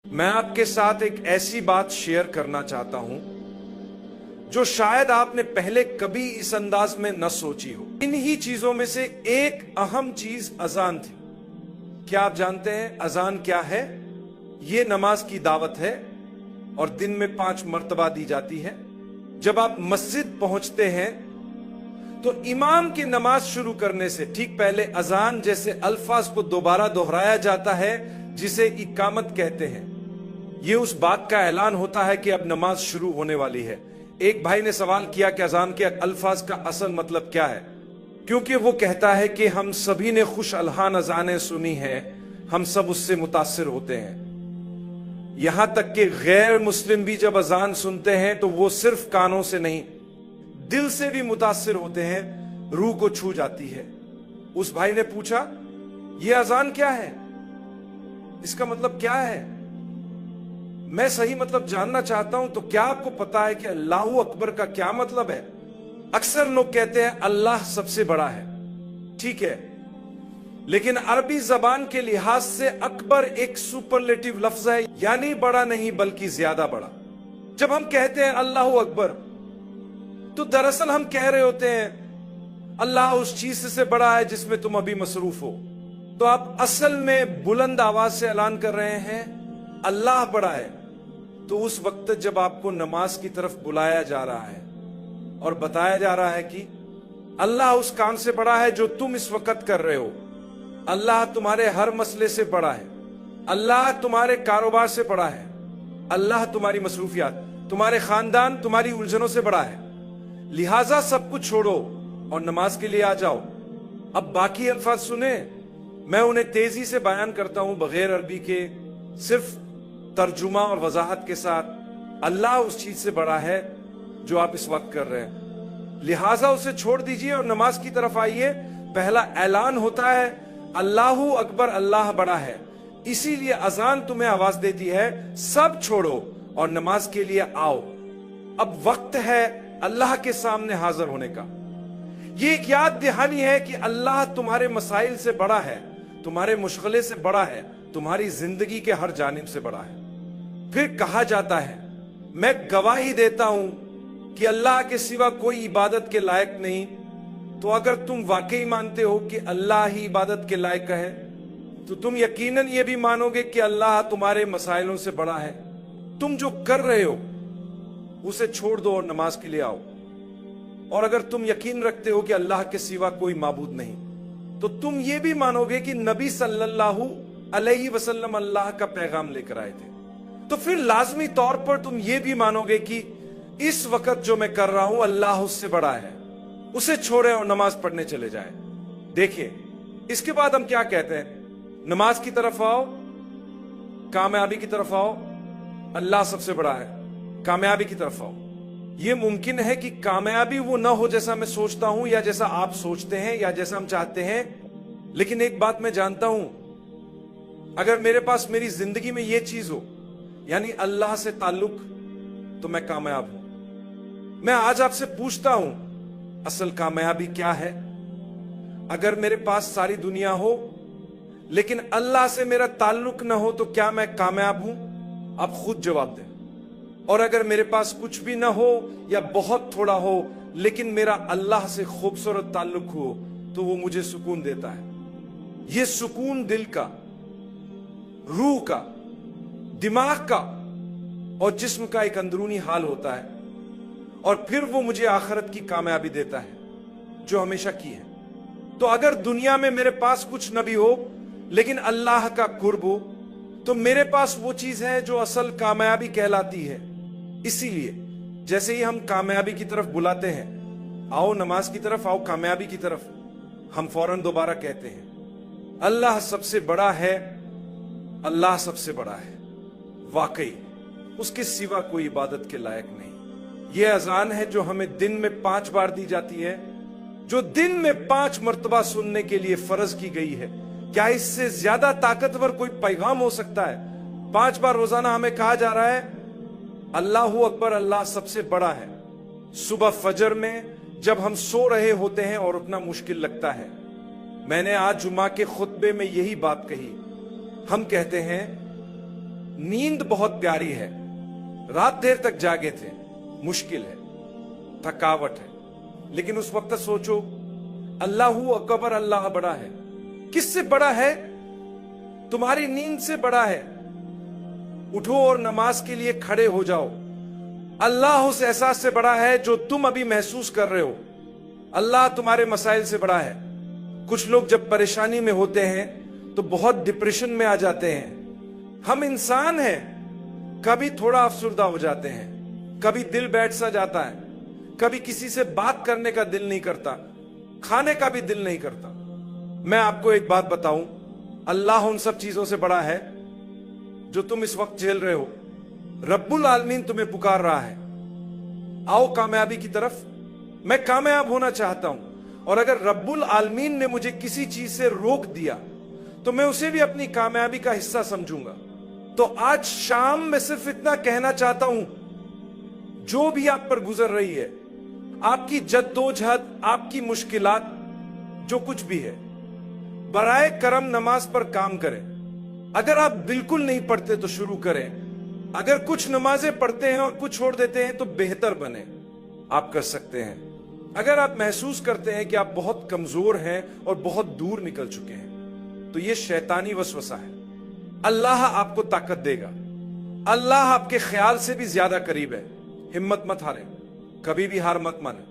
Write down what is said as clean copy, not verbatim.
मैं आपके साथ एक ऐसी बात शेयर करना चाहता हूं जो शायद आपने पहले कभी इस अंदाज में न सोची हो। इन्हीं चीजों में से एक अहम चीज अजान थी। क्या आप जानते हैं अजान क्या है? ये नमाज की दावत है और दिन में 5 मर्तबा दी जाती है। जब आप मस्जिद पहुंचते हैं तो इमाम की नमाज शुरू करने से ठीक पहले अजान जैसे अल्फाज को दोबारा दोहराया जाता है जिसे इकामत कहते हैं। ये उस बात का ऐलान होता है कि अब नमाज शुरू होने वाली है। एक भाई ने सवाल किया कि अजान के अल्फाज का असल मतलब क्या है, क्योंकि वो कहता है कि हम सभी ने खुश अलहान अजानें सुनी है, हम सब उससे मुतासिर होते हैं। यहां तक कि गैर मुस्लिम भी जब अजान सुनते हैं तो वो सिर्फ कानों से नहीं दिल से भी मुतासिर होते हैं, रूह को छू जाती है। उस भाई ने पूछा ये अजान क्या है, इसका मतलब क्या है? मैं सही मतलब जानना चाहता हूं। तो क्या आपको पता है कि अल्लाहू अकबर का क्या मतलब है? अक्सर लोग कहते हैं अल्लाह सबसे बड़ा है, ठीक है, लेकिन अरबी जबान के लिहाज से अकबर एक सुपरलेटिव लफ्ज है, यानी बड़ा नहीं बल्कि ज्यादा बड़ा। जब हम कहते हैं अल्लाहू अकबर तो दरअसल हम कह रहे होते हैं अल्लाह उस चीज से बड़ा है जिसमें तुम अभी मसरूफ हो। तो आप असल में बुलंद आवाज से ऐलान कर रहे हैं अल्लाह बड़ा है। तो उस वक्त जब आपको नमाज की तरफ बुलाया जा रहा है और बताया जा रहा है कि अल्लाह उस काम से बड़ा है जो तुम इस वक्त कर रहे हो, अल्लाह तुम्हारे हर मसले से बड़ा है, अल्लाह तुम्हारे कारोबार से बड़ा है, अल्लाह तुम्हारी मसरूफियात, तुम्हारे खानदान, तुम्हारी उलझनों से बड़ा है, लिहाजा सब कुछ छोड़ो और नमाज के लिए आ जाओ। अब बाकी अल्फाज सुने, मैं उन्हें तेजी से बयान करता हूं बगैर अरबी के, सिर्फ तर्जुमा और वजाहत के साथ। अल्लाह उस चीज से बड़ा है जो आप इस वक्त कर रहे हैं, लिहाजा उसे छोड़ दीजिए और नमाज की तरफ आइए। पहला ऐलान होता है अल्लाहू अकबर, अल्लाह बड़ा है। इसीलिए अजान तुम्हें आवाज देती है सब छोड़ो और नमाज के लिए आओ। अब वक्त है अल्लाह के सामने हाजिर होने का। ये एक याद दहानी है कि अल्लाह तुम्हारे मसाइल से बड़ा है, तुम्हारे मुश्किलें से बड़ा है, तुम्हारी जिंदगी के हर जानिब से बड़ा है। फिर कहा जाता है मैं गवाही देता हूं कि अल्लाह के सिवा कोई इबादत के लायक नहीं। तो अगर तुम वाकई मानते हो कि अल्लाह ही इबादत के लायक है तो तुम यकीनन ये भी मानोगे कि अल्लाह तुम्हारे मसाइलों से बड़ा है। तुम जो कर रहे हो उसे छोड़ दो और नमाज के लिए आओ। और अगर तुम यकीन रखते हो कि अल्लाह के सिवा कोई माबूद नहीं तो तुम ये भी मानोगे कि नबी सल्लल्लाहु अलैहि वसल्लम अल्लाह का पैगाम लेकर आए थे। तो फिर लाजमी तौर पर तुम ये भी मानोगे कि इस वक्त जो मैं कर रहा हूं अल्लाह उससे बड़ा है। उसे छोड़े और नमाज पढ़ने चले जाए। देखिए इसके बाद हम क्या कहते हैं, नमाज की तरफ आओ, कामयाबी की तरफ आओ, अल्लाह सबसे बड़ा है, कामयाबी की तरफ आओ। यह मुमकिन है कि कामयाबी वो ना हो जैसा मैं सोचता हूं या जैसा आप सोचते हैं या जैसा हम चाहते हैं, लेकिन एक बात मैं जानता हूं, अगर मेरे पास मेरी जिंदगी में यह चीज हो यानी अल्लाह से ताल्लुक, तो मैं कामयाब हूं। मैं आज आपसे पूछता हूं असल कामयाबी क्या है? अगर मेरे पास सारी दुनिया हो लेकिन अल्लाह से मेरा ताल्लुक ना हो तो क्या मैं कामयाब हूं? आप खुद जवाब दें। और अगर मेरे पास कुछ भी ना हो या बहुत थोड़ा हो लेकिन मेरा अल्लाह से खूबसूरत ताल्लुक हो तो वो मुझे सुकून देता है। ये सुकून दिल का, रूह का, दिमाग का और जिस्म का एक अंदरूनी हाल होता है और फिर वो मुझे आखिरत की कामयाबी देता है जो हमेशा की है। तो अगर दुनिया में मेरे पास कुछ न भी हो लेकिन अल्लाह का कुर्ब हो तो मेरे पास वो चीज है जो असल कामयाबी कहलाती है। इसीलिए जैसे ही हम कामयाबी की तरफ बुलाते हैं, आओ नमाज की तरफ, आओ कामयाबी की तरफ, हम फौरन दोबारा कहते हैं अल्लाह सबसे बड़ा है, अल्लाह सबसे बड़ा है, वाकई उसके सिवा कोई इबादत के लायक नहीं। यह अजान है जो हमें दिन में 5 बार दी जाती है, जो दिन में 5 मर्तबा सुनने के लिए फर्ज की गई है। क्या इससे ज्यादा ताकतवर कोई पैगाम हो सकता है? 5 बार रोजाना हमें कहा जा रहा है अल्लाहू अकबर, अल्लाह सबसे बड़ा है। सुबह फजर में जब हम सो रहे होते हैं और उठना मुश्किल लगता है, मैंने आज जुमा के खुतबे में यही बात कही। हम कहते हैं नींद बहुत प्यारी है, रात देर तक जागे थे, मुश्किल है, थकावट है, लेकिन उस वक्त सोचो अल्लाहू अकबर, अल्लाह बड़ा है। किससे बड़ा है? तुम्हारी नींद से बड़ा है। उठो और नमाज के लिए खड़े हो जाओ। अल्लाह उस एहसास से बड़ा है जो तुम अभी महसूस कर रहे हो। अल्लाह तुम्हारे मसाइल से बड़ा है। कुछ लोग जब परेशानी में होते हैं तो बहुत डिप्रेशन में आ जाते हैं। हम इंसान हैं, कभी थोड़ा अफसुर्दा हो जाते हैं, कभी दिल बैठ सा जाता है, कभी किसी से बात करने का दिल नहीं करता, खाने का भी दिल नहीं करता। मैं आपको एक बात बताऊं, अल्लाह उन सब चीजों से बड़ा है जो तुम इस वक्त झेल रहे हो। रब्बुल आलमीन तुम्हें पुकार रहा है, आओ कामयाबी की तरफ। मैं कामयाब होना चाहता हूं, और अगर रब्बुल आलमीन ने मुझे किसी चीज से रोक दिया तो मैं उसे भी अपनी कामयाबी का हिस्सा समझूंगा। तो आज शाम मैं सिर्फ इतना कहना चाहता हूं, जो भी आप पर गुजर रही है, आपकी जद्दोजहद, आपकी मुश्किलात, जो कुछ भी है, बराए करम नमाज पर काम करें। अगर आप बिल्कुल नहीं पढ़ते तो शुरू करें। अगर कुछ नमाजें पढ़ते हैं और कुछ छोड़ देते हैं तो बेहतर बने, आप कर सकते हैं। अगर आप महसूस करते हैं कि आप बहुत कमजोर हैं और बहुत दूर निकल चुके हैं तो ये शैतानी वसवसा है। अल्लाह आपको ताकत देगा। अल्लाह आपके ख्याल से भी ज्यादा करीब है। हिम्मत मत हारें, कभी भी हार मत माने।